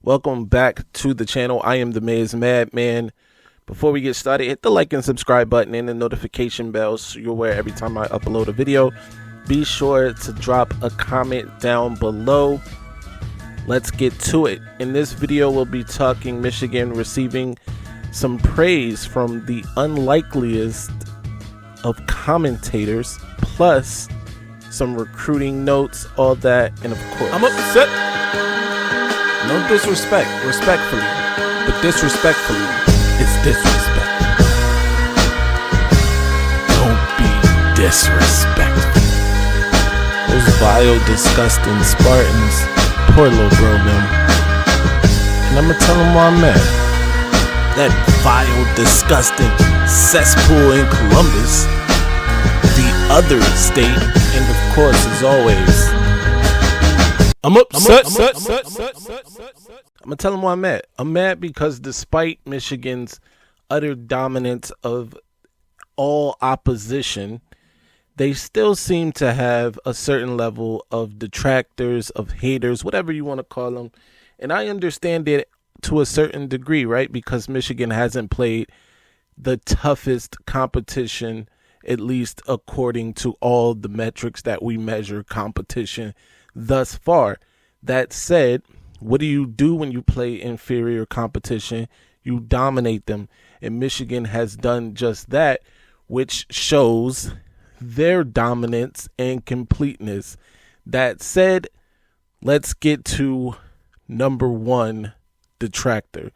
Welcome back to the channel. I am the Maize Madman. Before we get started, hit the like and subscribe button and the notification bell so you're aware every time I upload a video. Be sure to drop a comment down below. Let's get to it. In this video, we'll be talking Michigan receiving some praise from the unlikeliest of commentators, plus some recruiting notes, all that, and of course, I'm upset. No disrespect, respectfully, but disrespectfully, it's disrespect. Don't be disrespectful. Those vile, disgusting Spartans, poor little bro them. And I'ma tell them where I'm at. That vile, disgusting cesspool in Columbus, the other state, and of course, as always, I'm upset. I'm gonna tell them where I'm at. I'm mad because despite Michigan's utter dominance of all opposition, they still seem to have a certain level of detractors, of haters, whatever you want to call them. And I understand it to a certain degree, right? Because Michigan hasn't played the toughest competition, at least according to all the metrics that we measure competition thus far. That said, what do you do when you play inferior competition? You dominate them. And Michigan has done just that, which shows their dominance and completeness. That said, let's get to number one detractor.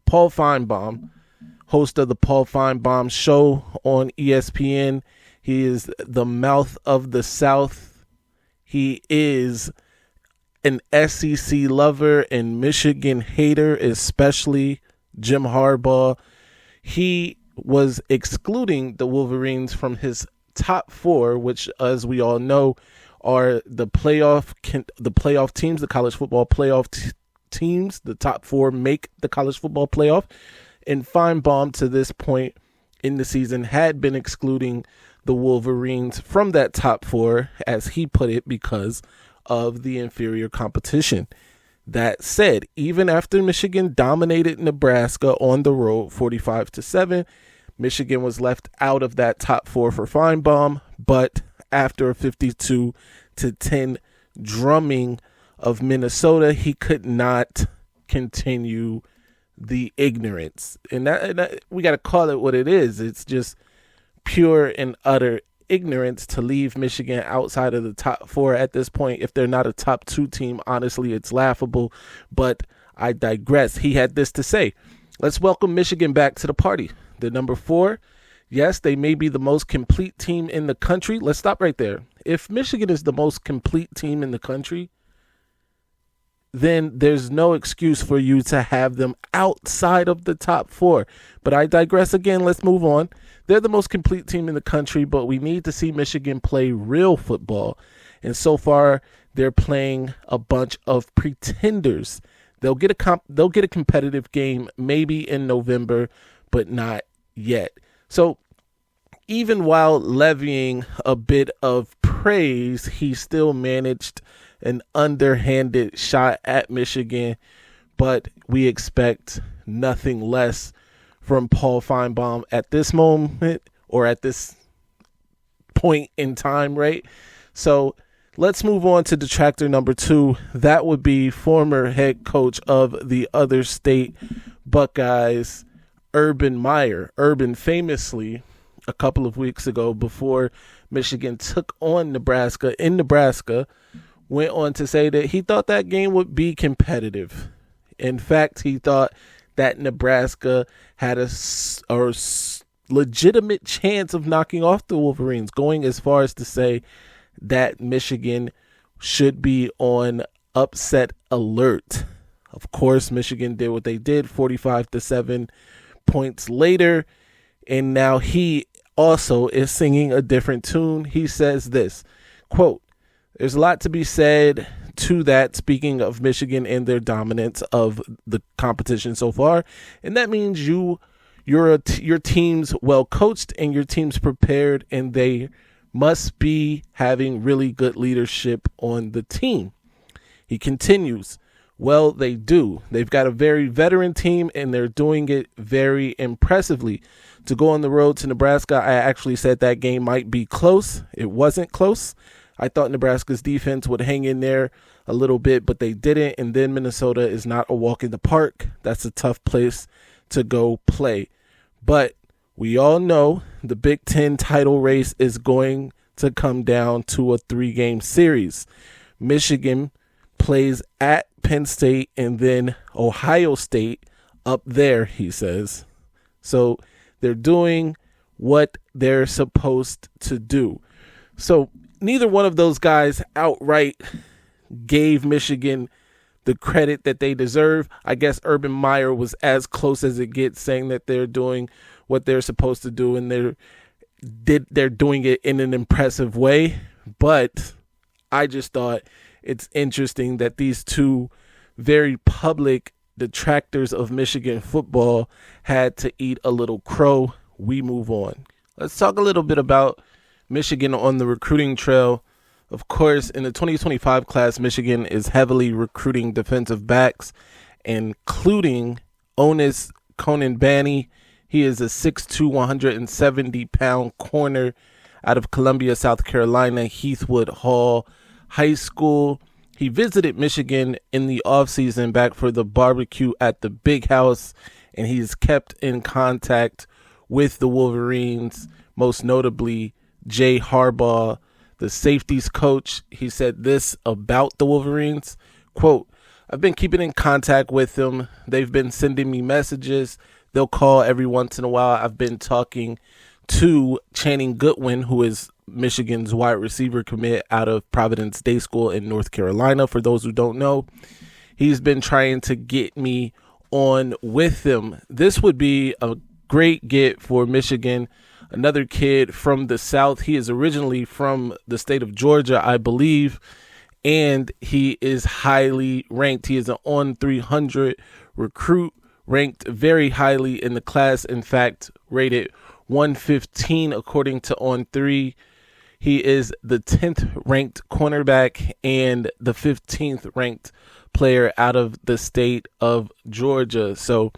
Paul Finebaum, host of the Paul Finebaum Show on ESPN. He is the mouth of the South. He is an SEC lover and Michigan hater, especially Jim Harbaugh. He was excluding the Wolverines from his top four, which, as we all know, are the playoff teams, the college football playoff teams. The top four make the college football playoff. And Finebaum, to this point in the season, had been excluding the Wolverines from that top four, as he put it, because of the inferior competition. That said, even after Michigan dominated Nebraska on the road 45-7, Michigan was left out of that top four for Finebaum. But after a 52-10 drumming of Minnesota, he could not continue the ignorance. And that we got to call it what it is. It's just pure and utter ignorance to leave Michigan outside of the top four at this point. If they're not a top two team, honestly, it's laughable. But I digress. He had this to say: let's welcome Michigan back to the party. The number four, yes, they may be the most complete team in the country. Let's stop right there. If Michigan is the most complete team in the country, then there's no excuse for you to have them outside of the top four. But I digress again. Let's move on. They're the most complete team in the country, but we need to see Michigan play real football. And so far, they're playing a bunch of pretenders. They'll get a competitive game maybe in November, but not yet. So even while levying a bit of praise, he still managed an underhanded shot at Michigan, but we expect nothing less from Paul Finebaum at this moment, or at this point in time, right? So let's move on to detractor number two. That would be former head coach of the other state Buckeyes, Urban Meyer. Urban famously, a couple of weeks ago, before Michigan took on Nebraska in Nebraska, went on to say that he thought that game would be competitive. In fact, he thought that Nebraska had a legitimate chance of knocking off the Wolverines, going as far as to say that Michigan should be on upset alert. Of course, Michigan did what they did, 45-7 points later, and now he also is singing a different tune. He says this, quote, "There's a lot to be said to that, speaking of Michigan and their dominance of the competition so far. And that means your team's well coached and your team's prepared, and they must be having really good leadership on the team." He continues, Well, they do. They've got a very veteran team, and they're doing it very impressively. To go on the road to Nebraska, I actually said that game might be close. It wasn't close. I thought Nebraska's defense would hang in there a little bit, but they didn't. And then Minnesota is not a walk in the park. That's a tough place to go play. But we all know the Big Ten title race is going to come down to a 3-game series. Michigan plays at Penn State and then Ohio State up there, he says. So they're doing what they're supposed to do. So neither one of those guys outright gave Michigan the credit that they deserve. I guess Urban Meyer was as close as it gets, saying that they're doing what they're supposed to do, and they're doing it in an impressive way. But I just thought it's interesting that these two very public detractors of Michigan football had to eat a little crow. We move on. Let's talk a little bit about Michigan on the recruiting trail. Of course, in the 2025 class, Michigan is heavily recruiting defensive backs, including Onis Konanbani. He is a 6'2", 170-pound corner out of Columbia, South Carolina, Heathwood Hall High School. He visited Michigan in the offseason back for the barbecue at the Big House, and he's kept in contact with the Wolverines, most notably Jay Harbaugh, the safeties coach. He said this about the Wolverines, quote, "I've been keeping in contact with them. They've been sending me messages. They'll call every once in a while. I've been talking to Channing Goodwin, who is Michigan's wide receiver commit out of Providence Day School in North Carolina. For those who don't know, he's been trying to get me on with them." This would be a great get for Michigan. Another kid from the South. He is originally from the state of Georgia, I believe, and he is highly ranked. He is an on 300 recruit, ranked very highly in the class. In fact, rated 115 according to On3. He is the 10th ranked cornerback and the 15th ranked player out of the state of Georgia. So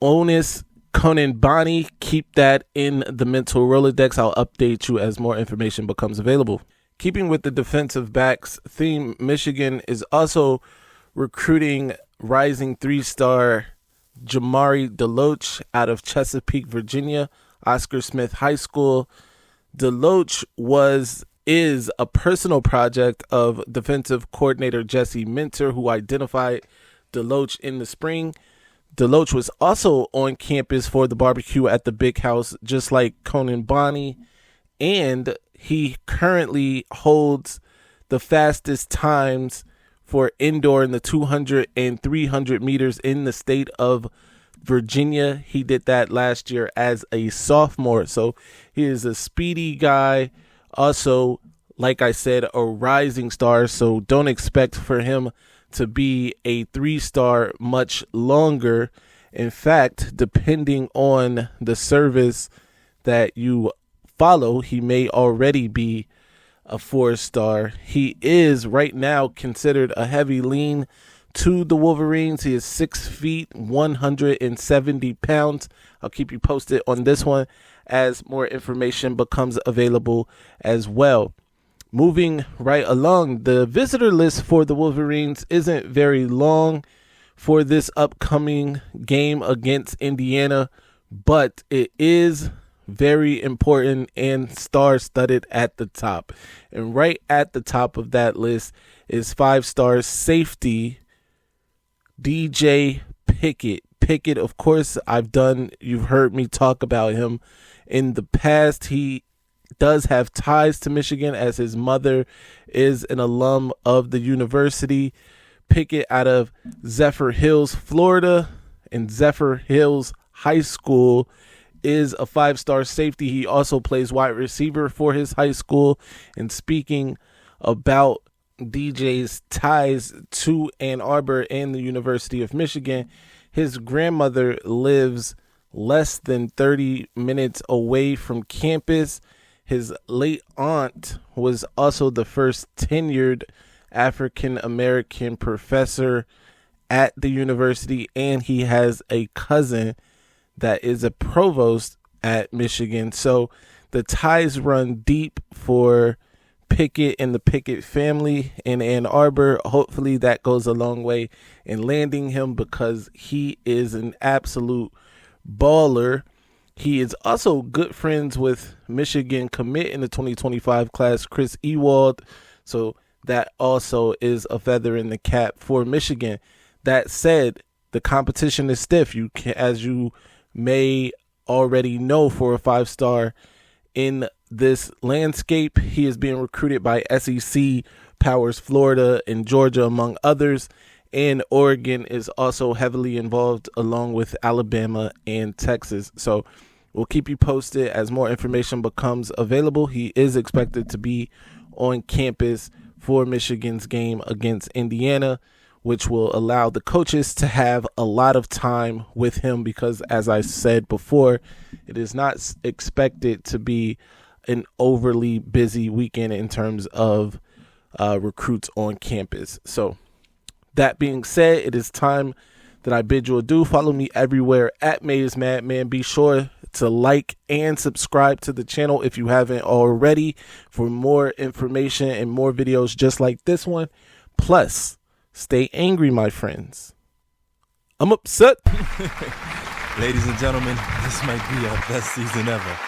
Onis Konanbani, keep that in the mental Rolodex. I'll update you as more information becomes available. Keeping with the defensive backs theme, Michigan is also recruiting rising 3-star Jamari Deloach out of Chesapeake, Virginia, Oscar Smith High School. Deloach is a personal project of defensive coordinator Jesse Minter, who identified Deloach in the spring. Deloach was also on campus for the barbecue at the Big House, just like Konanbani, and he currently holds the fastest times for indoor in the 200 and 300 meters in the state of Virginia. He did that last year as a sophomore. So he is a speedy guy. Also, like I said, a rising star. So don't expect for him to be a 3-star much longer. In fact, depending on the service that you follow, he may already be a 4-star. He is right now considered a heavy lean to the Wolverines. He is 6 feet, 170 pounds. I'll keep you posted on this one as more information becomes available as well. Moving right along, the visitor list for the Wolverines isn't very long for this upcoming game against Indiana, but it is very important and star-studded at the top. And right at the top of that list is 5-star safety DJ Pickett. Pickett, of course, you've heard me talk about him in the past. He does have ties to Michigan as his mother is an alum of the university. Pickett out of Zephyr Hills, Florida, and Zephyr Hills High School is a 5-star safety. He also plays wide receiver for his high school. And speaking about DJ's ties to Ann Arbor and the University of Michigan, his grandmother lives less than 30 minutes away from campus. His late aunt was also the first tenured African-American professor at the university, and he has a cousin that is a provost at Michigan. So the ties run deep for Pickett and the Pickett family in Ann Arbor. Hopefully that goes a long way in landing him, because he is an absolute baller. He is also good friends with Michigan commit in the 2025 class, Chris Ewald. So that also is a feather in the cap for Michigan. That said, the competition is stiff. As you may already know, for a 5-star in this landscape, he is being recruited by SEC powers, Florida and Georgia, among others. And Oregon is also heavily involved, along with Alabama and Texas. So we'll keep you posted as more information becomes available. He is expected to be on campus for Michigan's game against Indiana, which will allow the coaches to have a lot of time with him, because, as I said before, it is not expected to be an overly busy weekend in terms of recruits on campus. So that being said, it is time that I bid you adieu. Follow me everywhere at Maize Madman. Be sure to like and subscribe to the channel if you haven't already for more information and more videos just like this one. Plus, stay angry, my friends. I'm upset. Ladies and gentlemen, this might be our best season ever.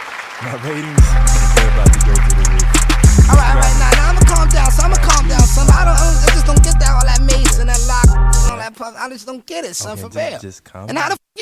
My ratings, they're about to go to the roof. All right, now I'ma calm down, son. I just don't get that, all that Maize and that lock and all that puff. I just don't get it, son, Okay, for real. just calm And how the